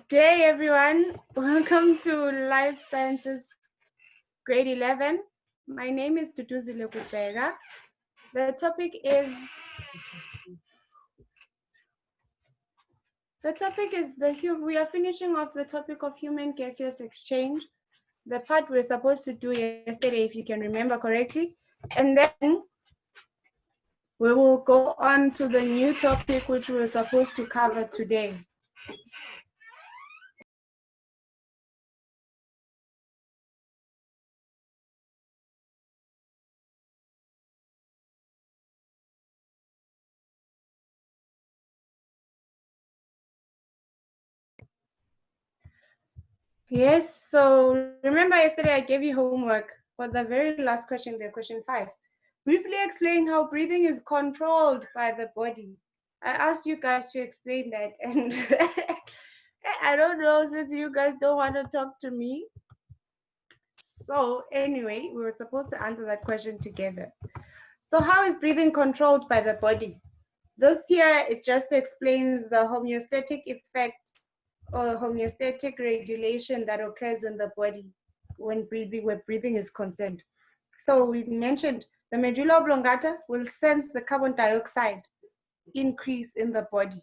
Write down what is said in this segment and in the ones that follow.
day, everyone. Welcome to Life Sciences Grade 11. My name is Tutuzile Kupega. The topic is we are finishing off the topic of human gaseous exchange, the part we're supposed to do yesterday, if you can remember correctly. And then we will go on to the new topic which we're supposed to cover today. Yes, so remember yesterday I gave you homework for the very last question, the question 5. Briefly explain how breathing is controlled by the body. I asked you guys to explain that, and I don't know, since you guys don't want to talk to me. So anyway, we were supposed to answer that question together. So how is breathing controlled by the body? This here, it just explains the homeostatic effect or homeostatic regulation that occurs in the body when where breathing is concerned. So we mentioned the medulla oblongata will sense the carbon dioxide increase in the body.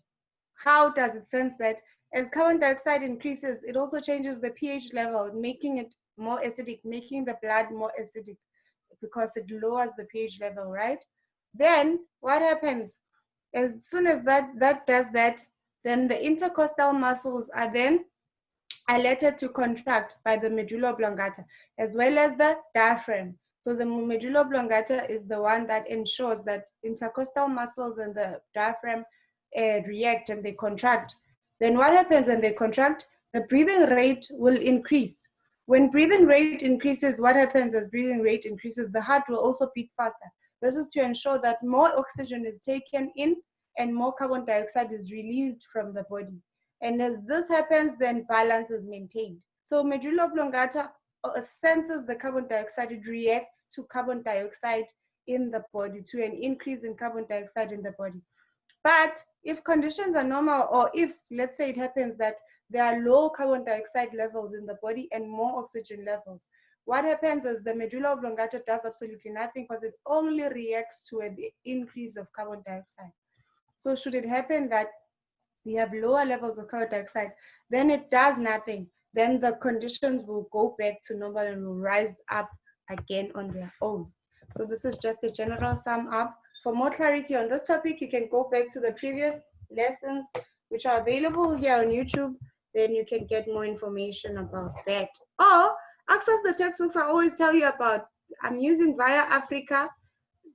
How does it sense that? As carbon dioxide increases, it also changes the pH level, making it more acidic, making the blood more acidic because it lowers the pH level, right? Then what happens? As soon as that does that, then the intercostal muscles are then alerted to contract by the medulla oblongata, as well as the diaphragm. So the medulla oblongata is the one that ensures that intercostal muscles and the diaphragm react and they contract. Then what happens when they contract? The breathing rate will increase. When breathing rate increases, what happens as breathing rate increases? The heart will also beat faster. This is to ensure that more oxygen is taken in and more carbon dioxide is released from the body. And as this happens, then balance is maintained. So medulla oblongata senses the carbon dioxide, it reacts to carbon dioxide in the body, to an increase in carbon dioxide in the body. But if conditions are normal, or if, let's say it happens that there are low carbon dioxide levels in the body and more oxygen levels, what happens is the medulla oblongata does absolutely nothing because it only reacts to an increase of carbon dioxide. So should it happen that we have lower levels of carbon dioxide, then it does nothing. Then the conditions will go back to normal and will rise up again on their own. So this is just a general sum up. For more clarity on this topic, you can go back to the previous lessons, which are available here on YouTube. Then you can get more information about that. Or access the textbooks I always tell you about. I'm using Via Africa,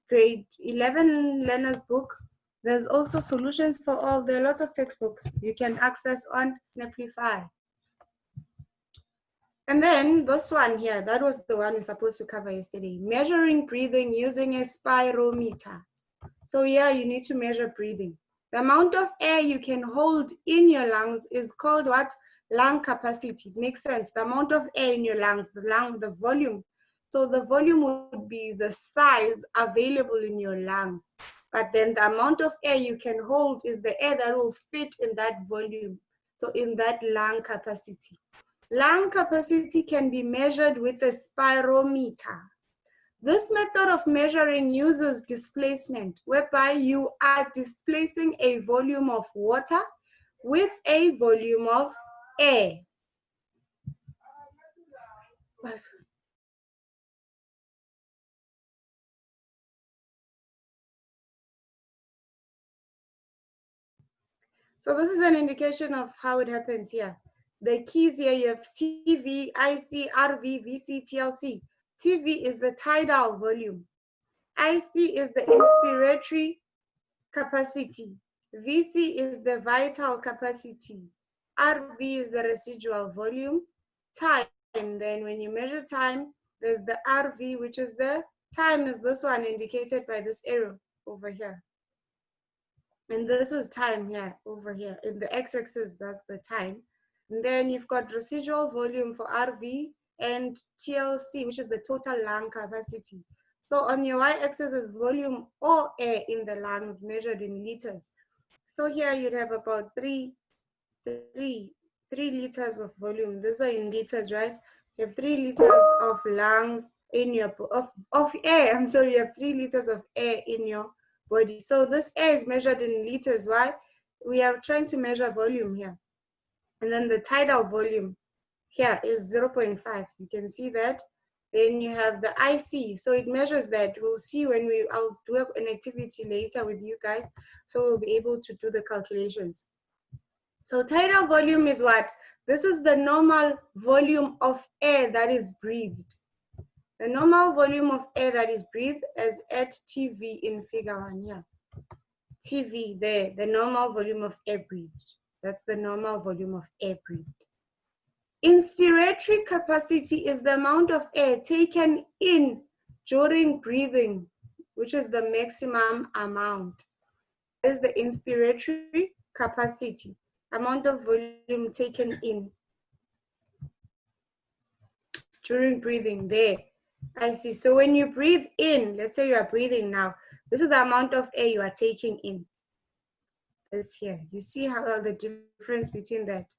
grade 11 learners book. There's also solutions for all. There are lots of textbooks you can access on Snaplify. And then this one here, that was the one we're supposed to cover yesterday. Measuring breathing using a spirometer. So yeah, you need to measure breathing. The amount of air you can hold in your lungs is called what? Lung capacity. It makes sense. The amount of air in your lungs, the volume. So the volume would be the size available in your lungs. But then the amount of air you can hold is the air that will fit in that volume. So in that lung capacity. Lung capacity can be measured with a spirometer. This method of measuring uses displacement, whereby you are displacing a volume of water with a volume of air. So this is an indication of how it happens here. The keys here, you have CV, IC, RV, VC, TLC. TV is the tidal volume. IC is the inspiratory capacity. VC is the vital capacity. RV is the residual volume. Time, then when you measure time, there's the RV, which is the time is this one indicated by this arrow over here. And this is time here, over here. In the x-axis, that's the time. And then you've got residual volume for RV and TLC, which is the total lung capacity. So on your y-axis is volume or air in the lungs measured in liters. So here you'd have about 3 3 liters of volume. These are in liters, right? You have 3 liters of lungs in your of air. I'm sorry, you have 3 liters of air in your body. So this air is measured in liters. Why? We are trying to measure volume here. And then the tidal volume here is 0.5. You can see that. Then you have the IC, so it measures that. We'll see when I'll do an activity later with you guys, so we'll be able to do the calculations. So tidal volume is what? This is the normal volume of air that is breathed. The normal volume of air that is breathed is at TV in figure 1 here. TV there, the normal volume of air breathed. That's the normal volume of air breathed. Inspiratory capacity is the amount of air taken in during breathing, which is the maximum amount. That is the inspiratory capacity, amount of volume taken in during breathing there. I see. So when you breathe in, let's say you are breathing now, this is the amount of air you are taking in. This here, you see how the difference between that.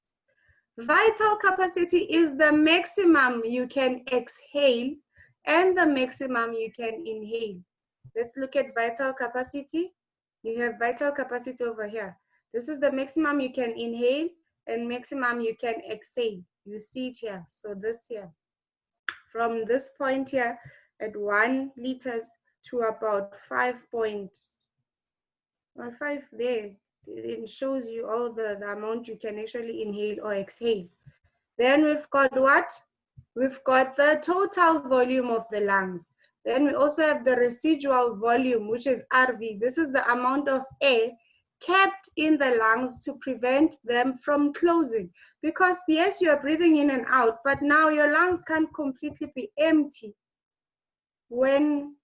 Vital capacity is the maximum you can exhale and the maximum you can inhale. Let's look at vital capacity. You have vital capacity over here. This is the maximum you can inhale and maximum you can exhale. You see it here. So this here, from this point here at 1 liters to about 5.5 there, it shows you all the amount you can actually inhale or exhale. Then we've got what? We've got the total volume of the lungs. Then we also have the residual volume, which is RV. This is the amount of air kept in the lungs to prevent them from closing. Because yes, you are breathing in and out, but now your lungs can't completely be empty when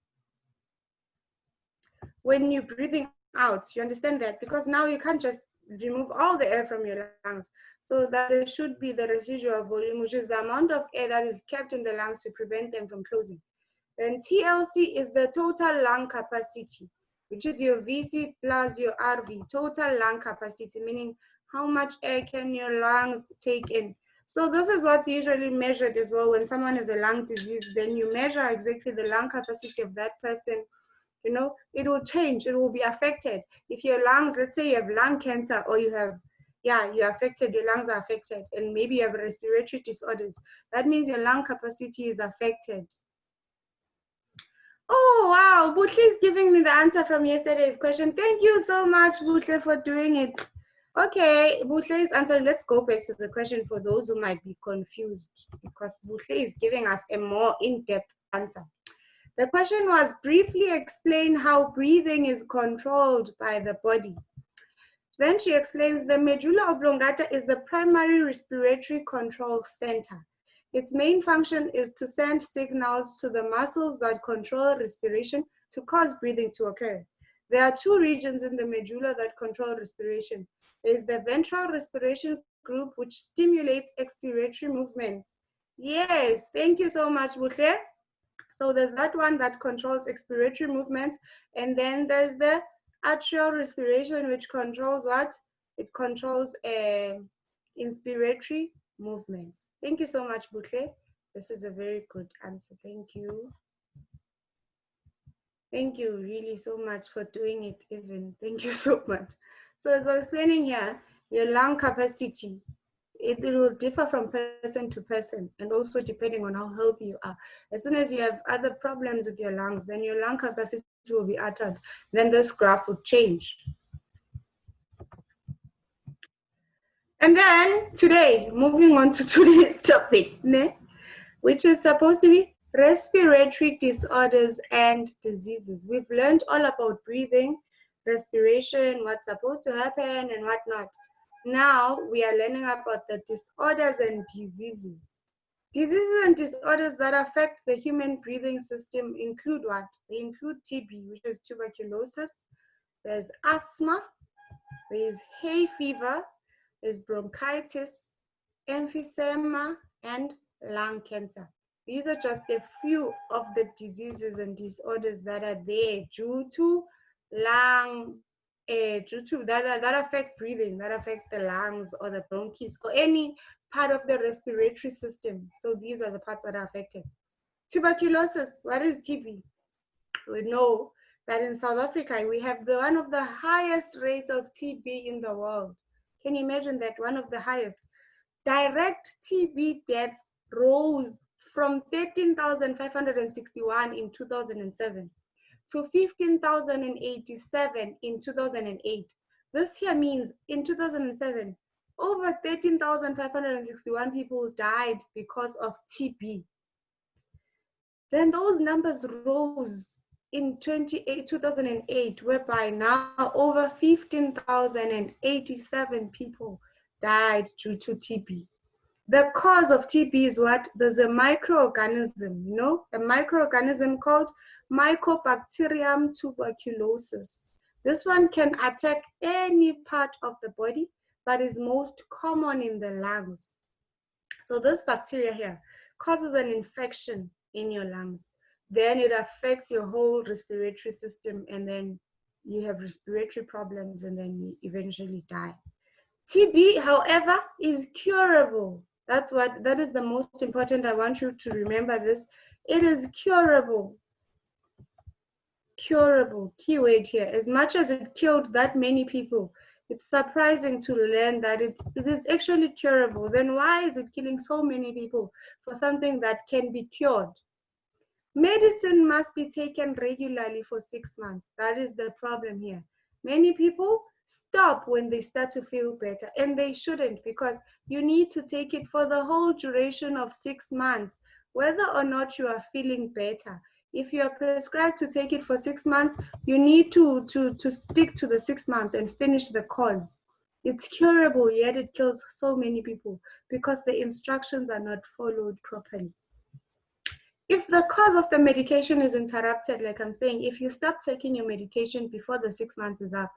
you're breathing out. You understand that? Because now you can't just remove all the air from your lungs. So that there should be the residual volume, which is the amount of air that is kept in the lungs to prevent them from closing. Then TLC is the total lung capacity, which is your VC plus your RV, total lung capacity, meaning how much air can your lungs take in. So this is what's usually measured as well when someone has a lung disease. Then you measure exactly the lung capacity of that person. You know, it will change, it will be affected. If your lungs, let's say you have lung cancer or you have, you're affected, your lungs are affected, and maybe you have respiratory disorders, that means your lung capacity is affected. Oh, wow, Butle is giving me the answer from yesterday's question. Thank you so much, Butle, for doing it. Okay, Butle is answering. Let's go back to the question for those who might be confused, because Butle is giving us a more in-depth answer. The question was, briefly explain how breathing is controlled by the body. Then she explains the medulla oblongata is the primary respiratory control center. Its main function is to send signals to the muscles that control respiration to cause breathing to occur. There are 2 regions in the medulla that control respiration. There is the ventral respiration group, which stimulates expiratory movements. Yes, thank you so much, Butle. So there's that one that controls expiratory movements, and then there's the atrial respiration, which controls what? It controls inspiratory movements. Thank you so much, Butle. This is a very good answer. Thank you. Thank you really so much for doing it even. Thank you so much. So as I was explaining here, your lung capacity, it will differ from person to person, and also depending on how healthy you are. As soon as you have other problems with your lungs, then your lung capacity will be altered. Then this graph would change. And then today, moving on to today's topic, which is supposed to be respiratory disorders and diseases. We've learned all about breathing, respiration, what's supposed to happen and whatnot. Now we are learning about the disorders and diseases. Diseases and disorders that affect the human breathing system include what? They include TB, which is tuberculosis. There's asthma, there's hay fever, there's bronchitis, emphysema, and lung cancer. These are just a few of the diseases and disorders that are there due to lung due to that affect breathing, that affect the lungs or the bronchs or any part of the respiratory system. So these are the parts that are affected. Tuberculosis, what is TB? We know that in South Africa, we have one of the highest rates of TB in the world. Can you imagine that? One of the highest. Direct TB deaths rose from 13,561 in 2007 to 15,087 in 2008. This here means in 2007, over 13,561 people died because of TB. Then those numbers rose in 2008, whereby now over 15,087 people died due to TB. The cause of TB is what? There's a microorganism, a microorganism called Mycobacterium tuberculosis. This one can attack any part of the body, but is most common in the lungs. So this bacteria here causes an infection in your lungs. Then it affects your whole respiratory system, and then you have respiratory problems, and then you eventually die. TB, however, is curable. That is the most important. I want you to remember this. It is curable. Curable, keyword here. As much as it killed that many people, it's surprising to learn that it is actually curable. Then why is it killing so many people for something that can be cured? Medicine must be taken regularly for 6 months. That is the problem here. Many people stop when they start to feel better, and they shouldn't, because you need to take it for the whole duration of 6 months, whether or not you are feeling better. If you are prescribed to take it for 6 months, you need to stick to the 6 months and finish the course. It's curable, yet it kills so many people because the instructions are not followed properly. If the course of the medication is interrupted, like I'm saying, if you stop taking your medication before the 6 months is up,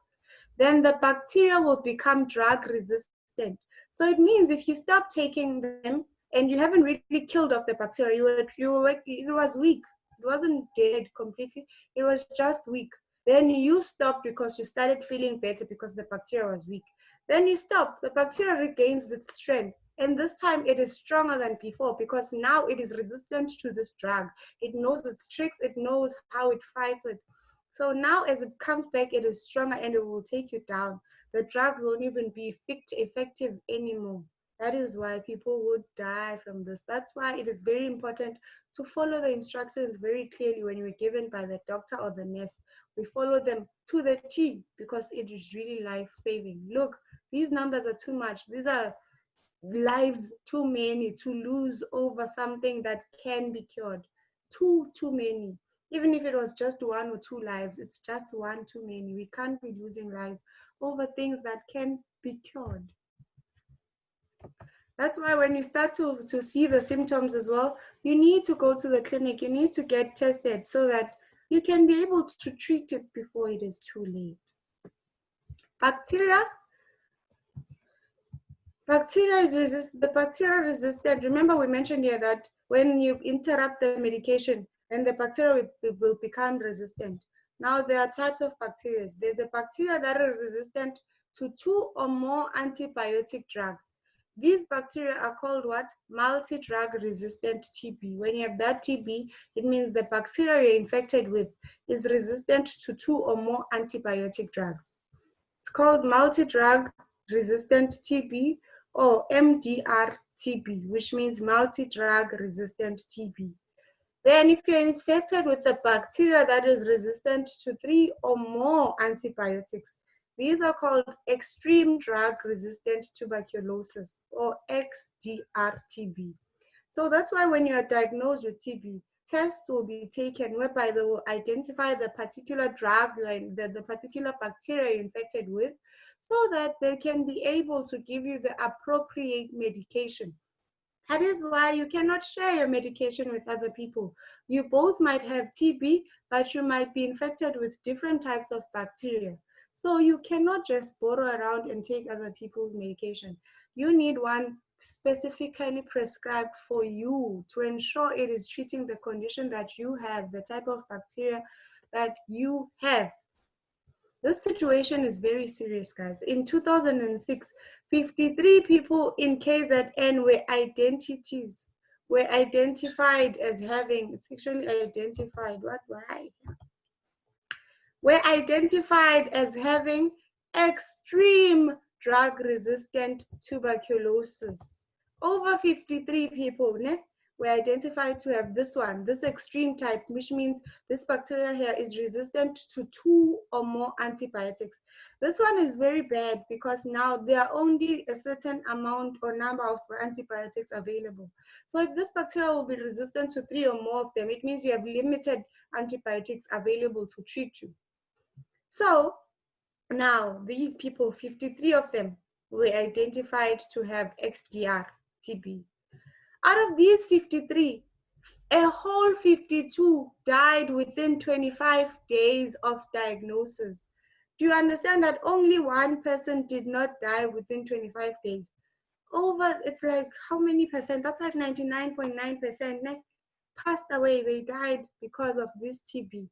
then the bacteria will become drug resistant. So it means if you stop taking them and you haven't really killed off the bacteria, it was weak. It wasn't dead completely. It was just weak. Then you stopped because you started feeling better because the bacteria was weak. Then you stop. The bacteria regains its strength. And this time it is stronger than before because now it is resistant to this drug. It knows its tricks. It knows how it fights it. So now as it comes back, it is stronger and it will take you down. The drugs won't even be effective anymore. That is why people would die from this. That's why it is very important to follow the instructions very clearly when you're given by the doctor or the nurse. We follow them to the T because it is really life-saving. Look, these numbers are too much. These are lives too many to lose over something that can be cured. Too many. Even if it was just 1 or 2 lives, it's just one too many. We can't be losing lives over things that can be cured. That's why when you start to see the symptoms as well, you need to go to the clinic. You need to get tested so that you can be able to treat it before it is too late. Bacteria is the bacteria resistant. Remember we mentioned here that when you interrupt the medication, then the bacteria will become resistant. Now there are types of bacteria. There's a bacteria that is resistant to 2 or more antibiotic drugs. These bacteria are called what? Multi-drug resistant TB. When you have that TB, it means the bacteria you're infected with is resistant to 2 or more antibiotic drugs. It's called multi-drug resistant TB or MDR-TB, which means multi-drug resistant TB. Then if you're infected with the bacteria that is resistant to 3 or more antibiotics, these are called extreme drug resistant tuberculosis or XDR-TB. So that's why when you are diagnosed with TB, tests will be taken whereby they will identify the particular drug, the particular bacteria you're infected with, so that they can be able to give you the appropriate medication. That is why you cannot share your medication with other people. You both might have TB, but you might be infected with different types of bacteria. So you cannot just borrow around and take other people's medication. You need one specifically prescribed for you to ensure it is treating the condition that you have, the type of bacteria that you have. This situation is very serious, guys. In 2006, 53 people in KZN were identified as having, it's actually identified, why? Were identified as having extreme drug-resistant tuberculosis. Over 53 people were identified to have this extreme type, which means this bacteria here is resistant to 2 or more antibiotics. This one is very bad because now there are only a certain amount or number of antibiotics available. So if this bacteria will be resistant to 3 or more of them, it means you have limited antibiotics available to treat you. So now these people, 53 of them, were identified to have XDR TB. Out of these 53, a whole 52 died within 25 days of diagnosis. Do you understand that only one person did not die within 25 days? It's like how many percent? That's like 99.9% passed away. They died because of this TB.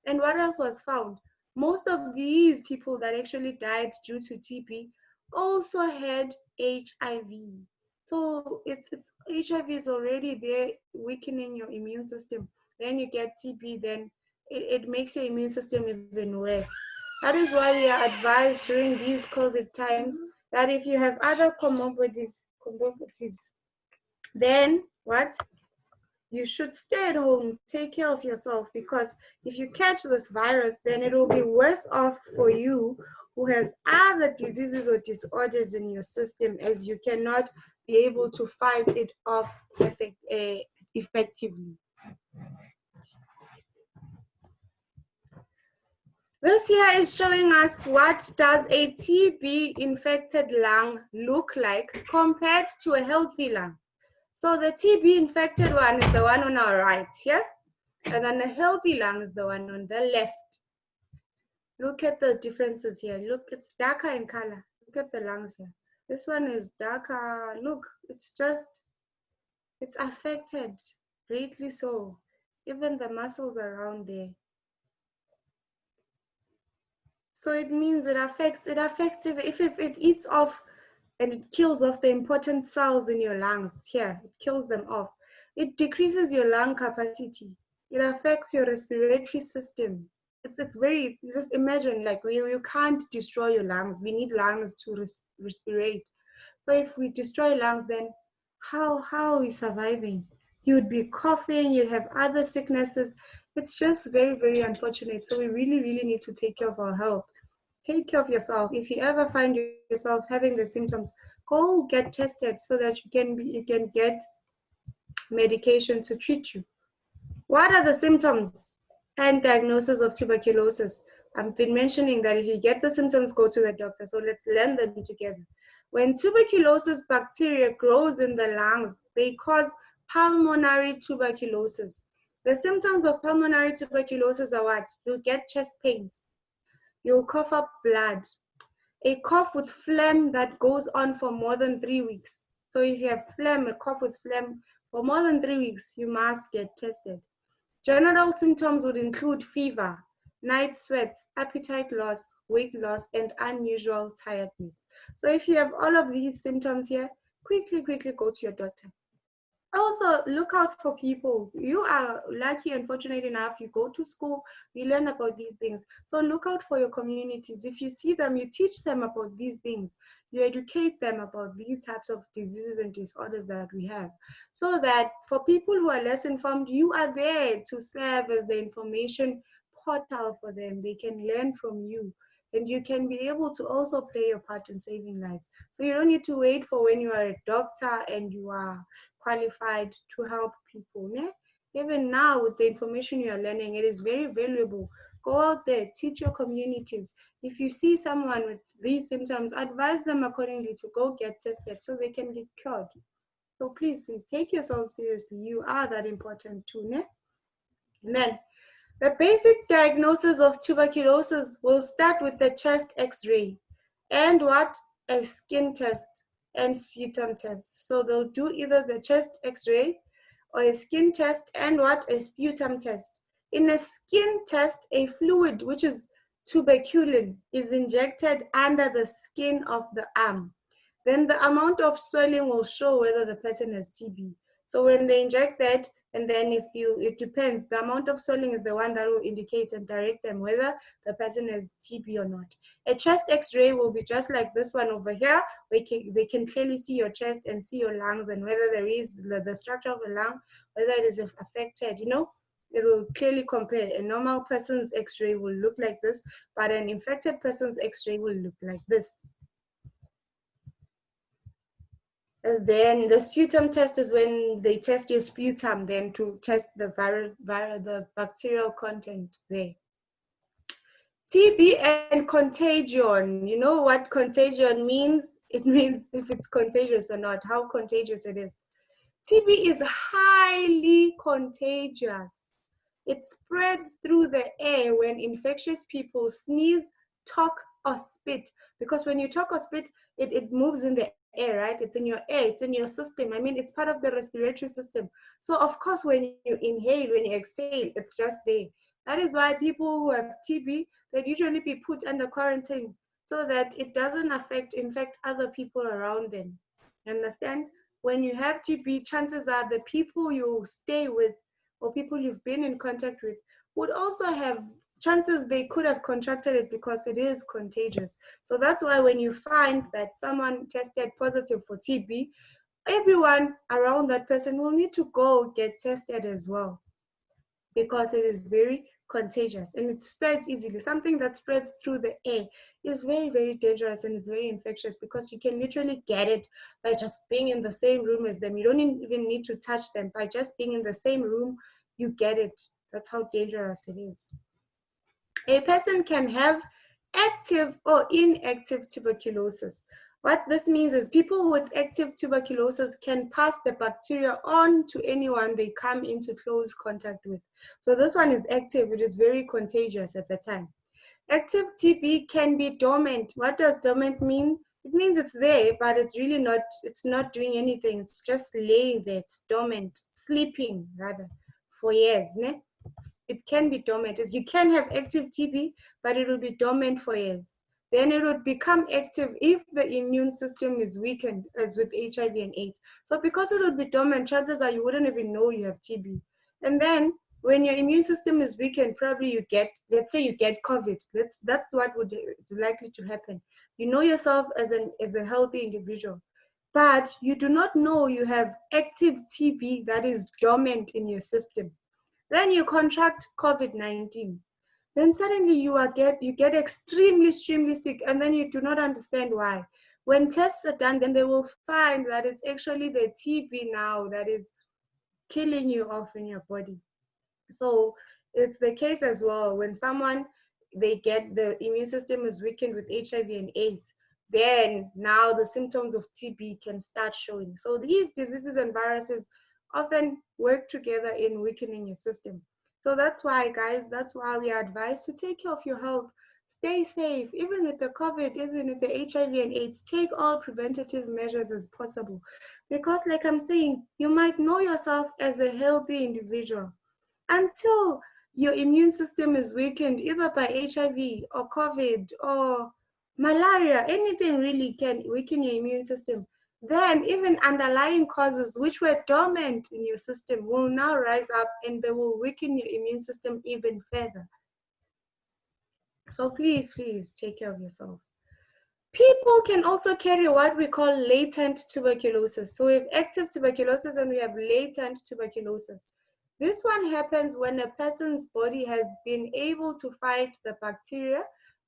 And what else was found? Most of these people that actually died due to TB also had HIV. So it's HIV is already there weakening your immune system. Then you get TB, then it makes your immune system even worse. That is why we are advised during these COVID times that if you have other comorbidities, then what? You should stay at home, take care of yourself, because if you catch this virus, then it will be worse off for you who has other diseases or disorders in your system, as you cannot be able to fight it off effectively. This here is showing us what does a TB infected lung look like compared to a healthy lung. So the TB infected one is the one on our right here, and then the healthy lung is the one on the left. Look at the differences here. Look, it's darker in color. Look at the lungs here. This one is darker. Look, it's affected, greatly so. Even the muscles around there. So it means it affects if it eats off and it kills off the important cells in your lungs. Here, it kills them off. It decreases your lung capacity. It affects your respiratory system. It's very, just imagine, like you can't destroy your lungs. We need lungs to respirate. So if we destroy lungs, then how are we surviving? You would be coughing, you'd have other sicknesses. It's just very, very unfortunate. So we really, really need to take care of our health. Take care of yourself. If you ever find yourself having the symptoms, go get tested so that you can get medication to treat you. What are the symptoms and diagnosis of tuberculosis? I've been mentioning that if you get the symptoms, go to the doctor. So let's learn them together. When tuberculosis bacteria grows in the lungs, they cause pulmonary tuberculosis. The symptoms of pulmonary tuberculosis are what? You'll get chest pains. You'll cough up blood. A cough with phlegm that goes on for more than 3 weeks. So if you have phlegm, a cough with phlegm for more than 3 weeks, you must get tested. General symptoms would include fever, night sweats, appetite loss, weight loss, and unusual tiredness. So if you have all of these symptoms here, quickly go to your doctor. Also, look out for people. You are lucky and fortunate enough, you go to school, you learn about these things. So look out for your communities. If you see them, you teach them about these things. You educate them about these types of diseases and disorders that we have. So that for people who are less informed, you are there to serve as the information portal for them. They can learn from you. And you can be able to also play your part in saving lives. So you don't need to wait for when you are a doctor and you are qualified to help people. Yeah? Even now, with the information you are learning, it is very valuable. Go out there, teach your communities. If you see someone with these symptoms, advise them accordingly to go get tested so they can get cured. So please take yourself seriously. You are that important too. Yeah? And then, the basic diagnosis of tuberculosis will start with the chest x-ray and what? A skin test and sputum test. So they'll do either the chest x-ray or a skin test and what? A sputum test. In a skin test, a fluid which is tuberculin is injected under the skin of the arm, then the amount of swelling will show whether the person has TB. So when they inject that, and then it depends, the amount of swelling is the one that will indicate and direct them whether the person has TB or not. A chest x-ray will be just like this one over here. They can clearly see your chest and see your lungs and whether there is the structure of the lung, whether it is affected, it will clearly compare. A normal person's x-ray will look like this, but an infected person's x-ray will look like this. And then the sputum test is when they test your sputum then to test the the bacterial content there. TB and contagion. You know what contagion means? It means if it's contagious or not, how contagious it is. TB is highly contagious. It spreads through the air when infectious people sneeze, talk, or spit. Because when you talk or spit, it moves in the air, right? It's in your air, it's in your system. I mean, it's part of the respiratory system. So of course, when you inhale, when you exhale, it's just there. That is why people who have TB, they'd usually be put under quarantine so that it doesn't infect other people around them. Understand? When you have TB, chances are the people you stay with or people you've been in contact with would also have chances they could have contracted it because it is contagious. So that's why when you find that someone tested positive for TB, everyone around that person will need to go get tested as well because it is very contagious and it spreads easily. Something that spreads through the air is very, very dangerous and it's very infectious because you can literally get it by just being in the same room as them. You don't even need to touch them. By just being in the same room, you get it. That's how dangerous it is. A person can have active or inactive tuberculosis. What this means is people with active tuberculosis can pass the bacteria on to anyone they come into close contact with. So this one is active. It is very contagious at the time. Active TB can be dormant. What does dormant mean? It means it's there, but it's really not, it's not doing anything. It's just laying there. It's dormant, sleeping rather, for years. Ne? It can be dormant. You can have active TB, but it will be dormant for years. Then it would become active if the immune system is weakened, as with HIV and AIDS. So because it would be dormant, chances are you wouldn't even know you have TB. And then when your immune system is weakened, probably you get, let's say you get COVID. That's what would is likely to happen. You know yourself as a healthy individual, but you do not know you have active TB that is dormant in your system. Then you contract COVID-19. Then suddenly you get extremely sick, and then you do not understand why. When tests are done, then they will find that it's actually the TB now that is killing you off in your body. So it's the case as well when someone, they get the immune system is weakened with HIV and AIDS, then now the symptoms of TB can start showing. So these diseases and viruses often work together in weakening your system. So that's why, guys, that's why we are advised to take care of your health. Stay safe, even with the COVID, even with the HIV and AIDS, take all preventative measures as possible. Because like I'm saying, you might know yourself as a healthy individual until your immune system is weakened either by HIV or COVID or malaria. Anything really can weaken your immune system. Then even underlying causes which were dormant in your system will now rise up and they will weaken your immune system even further. So please take care of yourselves. People can also carry what we call latent tuberculosis. So we have active tuberculosis and we have latent tuberculosis. This one happens when a person's body has been able to fight the bacteria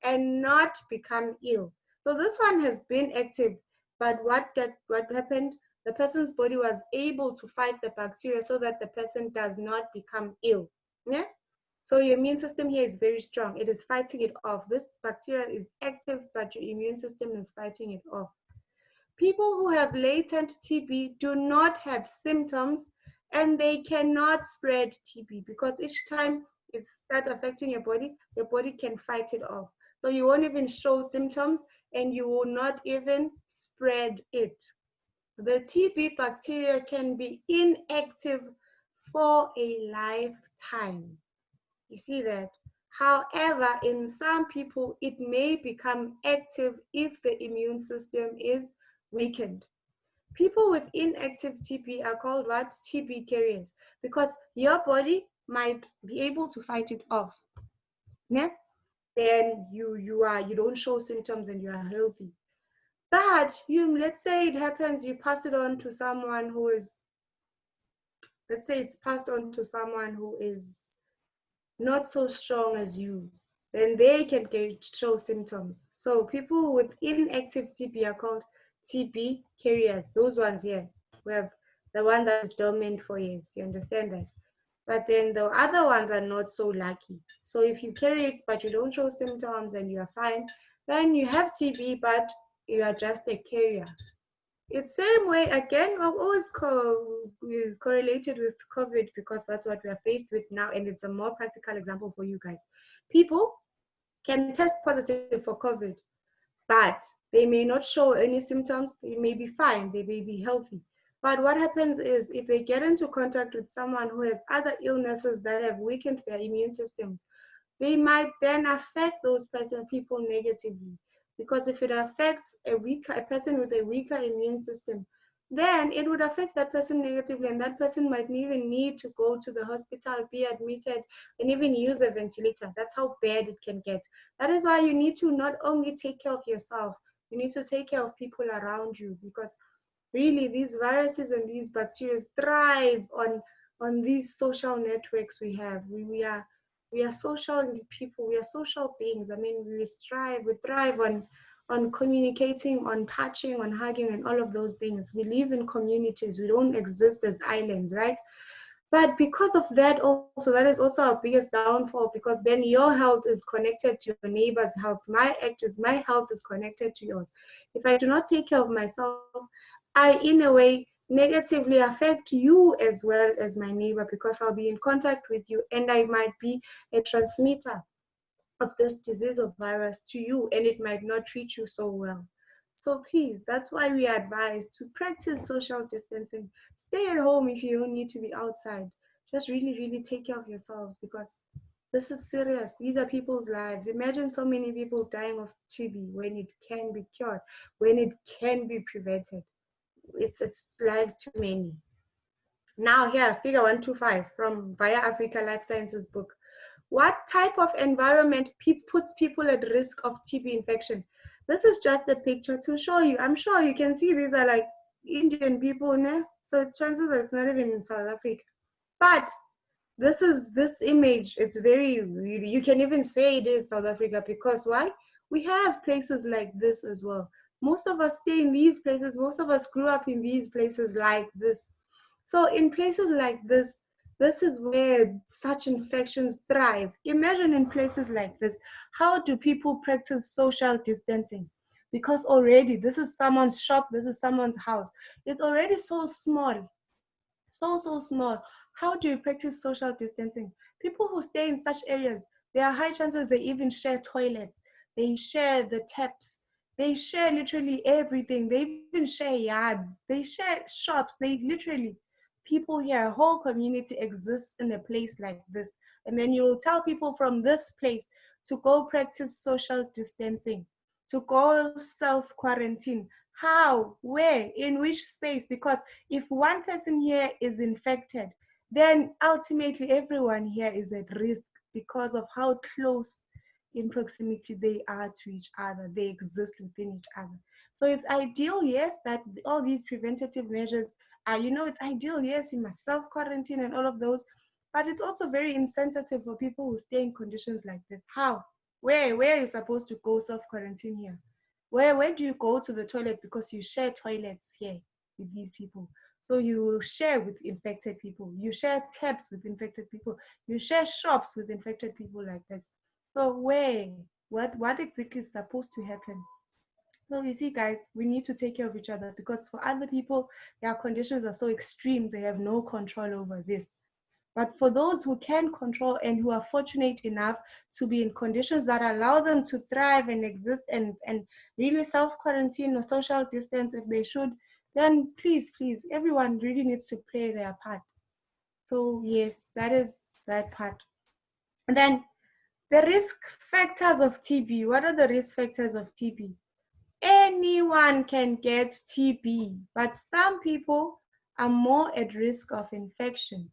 and not become ill. So this one has been active, but what happened? The person's body was able to fight the bacteria so that the person does not become ill. Yeah? So your immune system here is very strong. It is fighting it off. This bacteria is active, but your immune system is fighting it off. People who have latent TB do not have symptoms and they cannot spread TB because each time it starts affecting your body can fight it off. So you won't even show symptoms and you will not even spread it. The TB bacteria can be inactive for a lifetime. You see that? However, in some people, it may become active if the immune system is weakened. People with inactive TB are called what? TB carriers, because your body might be able to fight it off. Yeah? Then you don't show symptoms and you are healthy. But let's say it happens, you pass it on to someone who is, let's say it's passed on to someone who is not so strong as you, then they can show symptoms. So people with inactive TB are called TB carriers. Those ones here, we have the one that is dormant for years. You understand that? But then the other ones are not so lucky. So if you carry it but you don't show symptoms and you are fine, then you have TB, but you are just a carrier. It's same way again. I've always correlated with COVID because that's what we are faced with now, and it's a more practical example for you guys. People can test positive for COVID, but they may not show any symptoms. They may be fine. They may be healthy. But what happens is if they get into contact with someone who has other illnesses that have weakened their immune systems, they might then affect those people negatively. Because if it affects a person with a weaker immune system, then it would affect that person negatively, and that person might even need to go to the hospital, be admitted, and even use a ventilator. That's how bad it can get. That is why you need to not only take care of yourself, you need to take care of people around you, because really these viruses and these bacteria thrive on these social networks we have. We are social people, we are social beings. I mean, we thrive on communicating, on touching, on hugging, and all of those things. We live in communities. We don't exist as islands, right? But because of that also, that is also our biggest downfall, because then your health is connected to your neighbor's health. My health is connected to yours. If I do not take care of myself, I, in a way, negatively affect you as well as my neighbor, because I'll be in contact with you and I might be a transmitter of this disease or virus to you, and it might not treat you so well. So please, that's why we advise to practice social distancing. Stay at home if you don't need to be outside. Just really, really take care of yourselves, because this is serious. These are people's lives. Imagine so many people dying of TB when it can be cured, when it can be prevented. It's lives too many. Now here, figure 125 from Via Africa Life Sciences book. What type of environment puts people at risk of TB infection? This is just a picture to show you. I'm sure you can see these are like Indian people, né? So chances are it's not even in South Africa. But this image, it's very, you can even say it is South Africa, because why? We have places like this as well. Most of us stay in these places. Most of us grew up in these places like this. So in places like this is where such infections thrive. Imagine in places like this, how do people practice social distancing? Because already this is someone's shop, this is someone's house. It's already so small, so small. How do you practice social distancing? People who stay in such areas, there are high chances they even share toilets, they share the taps, they share literally everything, they even share yards, they share shops, they literally, people here, a whole community exists in a place like this. And then you will tell people from this place to go practice social distancing, to go self-quarantine. How? Where? In which space? Because if one person here is infected, then ultimately everyone here is at risk because of how close in proximity they are to each other. They exist within each other. So it's ideal, yes, that all these preventative measures are, it's ideal, yes, you must self-quarantine and all of those, but it's also very insensitive for people who stay in conditions like this. How? Where are you supposed to go self-quarantine here? Where do you go to the toilet? Because you share toilets here with these people. So you will share with infected people. You share taps with infected people. You share shops with infected people like this. So where? What exactly is supposed to happen? So you see, guys, we need to take care of each other, because for other people, their conditions are so extreme, they have no control over this. But for those who can control and who are fortunate enough to be in conditions that allow them to thrive and exist and really self-quarantine or social distance if they should, then please, everyone really needs to play their part. So yes, that is that part. And then The risk factors of TB. What are the risk factors of TB? Anyone can get TB, but some people are more at risk of infection.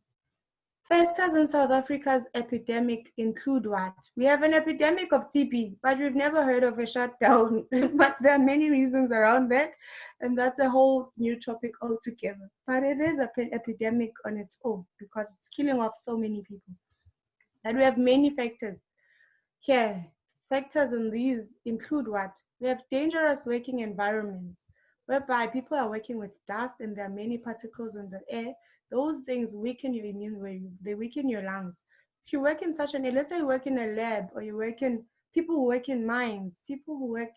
Factors in South Africa's epidemic include what? We have an epidemic of TB, but we've never heard of a shutdown. But there are many reasons around that, and that's a whole new topic altogether. But it is an epidemic on its own because it's killing off so many people. And we have many factors. Here, factors in these include what? We have dangerous working environments, whereby people are working with dust and there are many particles in the air. Those things weaken your immune, they weaken your lungs. If you work in such an, let's say you work in a lab or you work in, people who work in mines, people who work,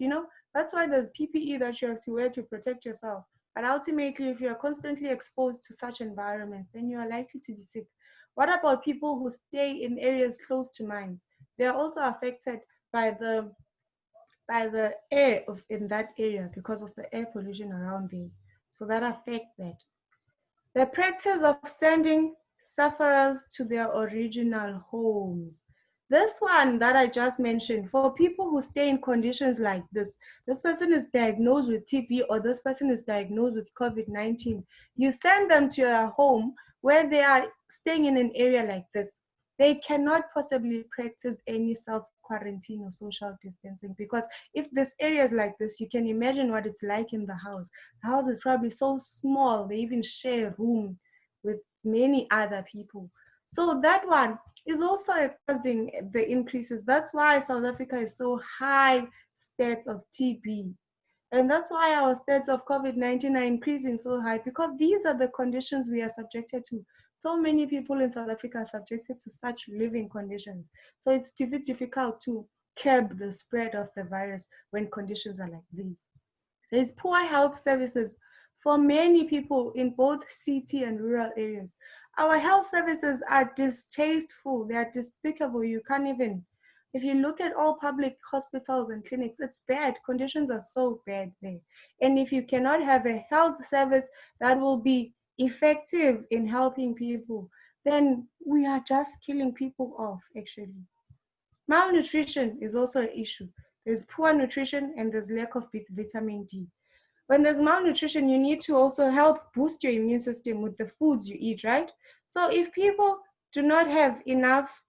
that's why there's PPE that you have to wear to protect yourself. But ultimately, if you're constantly exposed to such environments, then you are likely to be sick. What about people who stay in areas close to mines? They are also affected by the air in that area because of the air pollution around there. So that affects that. The practice of sending sufferers to their original homes. This one that I just mentioned, for people who stay in conditions like this person is diagnosed with TB or this person is diagnosed with COVID-19, you send them to a home where they are staying in an area like this. They cannot possibly practice any self-quarantine or social distancing because if this area is like this, you can imagine what it's like in the house. The house is probably so small, they even share a room with many other people. So that one is also causing the increases. That's why South Africa is so high stats of TB. And that's why our stats of COVID-19 are increasing so high because these are the conditions we are subjected to. So many people in South Africa are subjected to such living conditions. So it's difficult to curb the spread of the virus when conditions are like these. There's poor health services for many people in both city and rural areas. Our health services are distasteful, they are despicable. You can't even, if you look at all public hospitals and clinics, it's bad. Conditions are so bad there. And if you cannot have a health service that will be effective in helping people, then we are just killing people off, actually. Malnutrition is also an issue. There's poor nutrition and there's lack of vitamin D. When there's malnutrition, you need to also help boost your immune system with the foods you eat, right? So if people do not have enough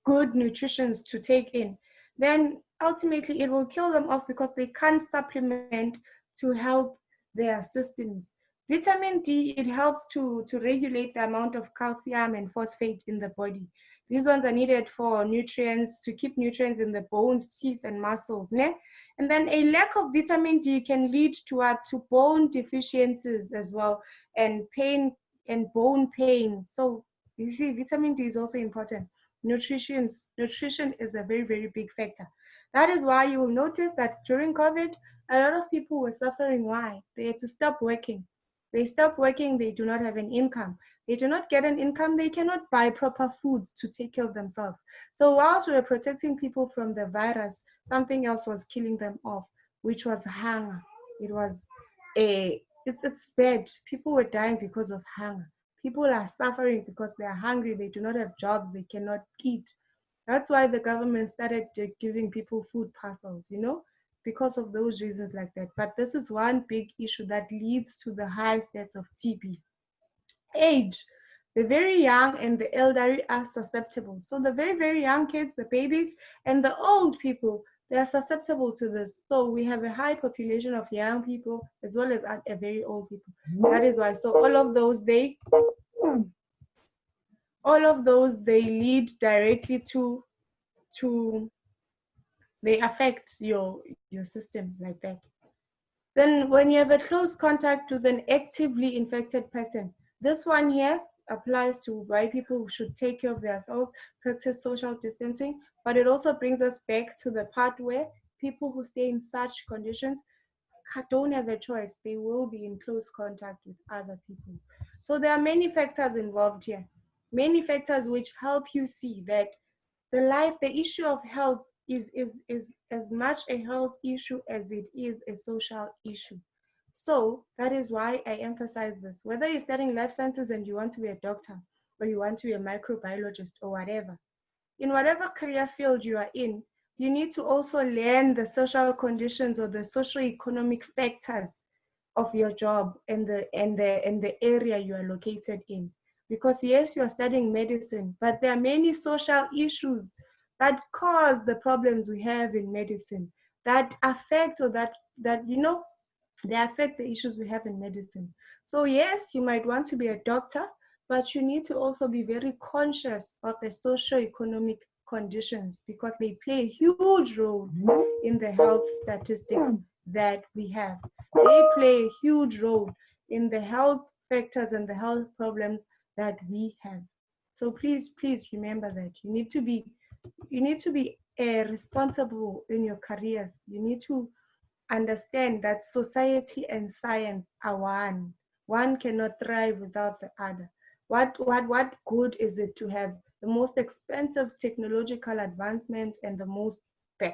good nutrition to take in, then ultimately it will kill them off because they can't supplement to help their systems. Vitamin D, it helps to regulate the amount of calcium and phosphate in the body. These ones are needed for nutrients, to keep nutrients in the bones, teeth, and muscles. Ne? And then a lack of vitamin D can lead to bone deficiencies as well, and pain and bone pain. So you see, vitamin D is also important. Nutrition is a very, very big factor. That is why you will notice that during COVID, a lot of people were suffering. Why? They had to stop working. They stop working, they do not have an income. They do not get an income, they cannot buy proper foods to take care of themselves. So whilst we were protecting people from the virus, something else was killing them off, which was hunger. It was it's bad. People were dying because of hunger. People are suffering because they are hungry, they do not have jobs, they cannot eat. That's why the government started giving people food parcels, because of those reasons like that. But this is one big issue that leads to the high stats of TB. Age. The very young and the elderly are susceptible. So the very, very young kids, the babies, and the old people, they are susceptible to this. So we have a high population of young people as well as a very old people. That is why. So all of those, they lead directly to they affect your system like that. Then when you have a close contact with an actively infected person, this one here applies to why people should take care of themselves, practice social distancing, but it also brings us back to the part where people who stay in such conditions don't have a choice. They will be in close contact with other people. So there are many factors involved here, many factors which help you see that the issue of health is as much a health issue as it is a social issue. So that is why I emphasize this. Whether you're studying life sciences and you want to be a doctor, or you want to be a microbiologist or whatever, in whatever career field you are in, you need to also learn the social conditions or the socio-economic factors of your job and the area you are located in. Because yes, you are studying medicine, but there are many social issues that cause the problems we have in medicine, that affect or that they affect the issues we have in medicine. So yes, you might want to be a doctor, but you need to also be very conscious of the socio-economic conditions because they play a huge role in the health statistics that we have. They play a huge role in the health factors and the health problems that we have. So please remember that you need to be responsible in your careers. You need to understand that society and science are one. One cannot thrive without the other. What good is it to have the most expensive technological advancement and the most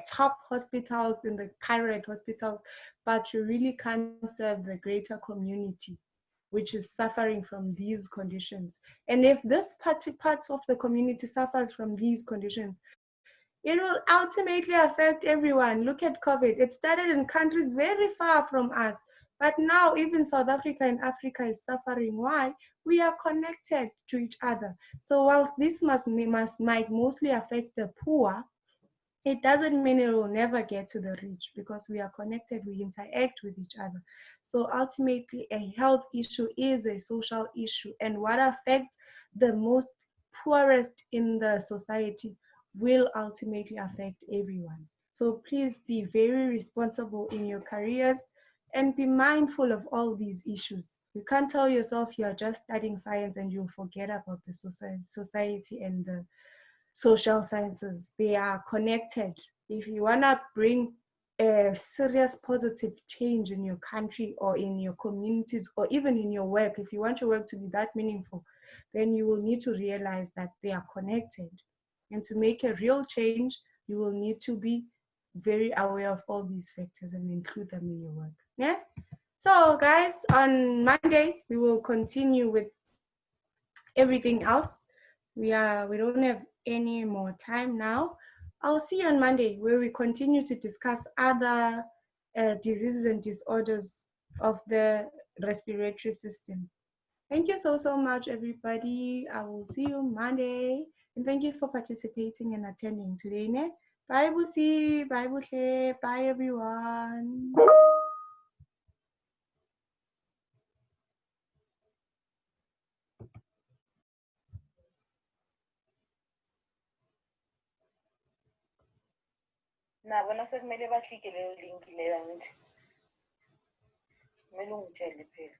top hospitals in the pirate hospitals, but you really can't serve the greater community, which is suffering from these conditions? And if this part of the community suffers from these conditions, it will ultimately affect everyone. Look at COVID. It started in countries very far from us, but now even South Africa and Africa is suffering. Why? We are connected to each other. So whilst this might mostly affect the poor, it doesn't mean it will never get to the rich because we are connected, we interact with each other. So ultimately, a health issue is a social issue, and what affects the most poorest in the society will ultimately affect everyone. So please be very responsible in your careers and be mindful of all these issues. You can't tell yourself you are just studying science and you'll forget about the society and the social sciences. They are connected. If you want to bring a serious positive change in your country or in your communities or even in your work, if you want your work to be that meaningful, then you will need to realize that they are connected. And to make a real change, you will need to be very aware of all these factors and include them in your work. Yeah. So guys, on Monday, we will continue with everything else. We don't have any more time now. I'll see you on Monday where we continue to discuss other diseases and disorders of the respiratory system. Thank you so much, everybody. I will see you Monday. And thank you for participating and attending today. Ne? Bye, Busi. Bye, Bushe. Bye, everyone. nabona sekumele bahlike leyo link leyo ngithi kumele ungitshele phela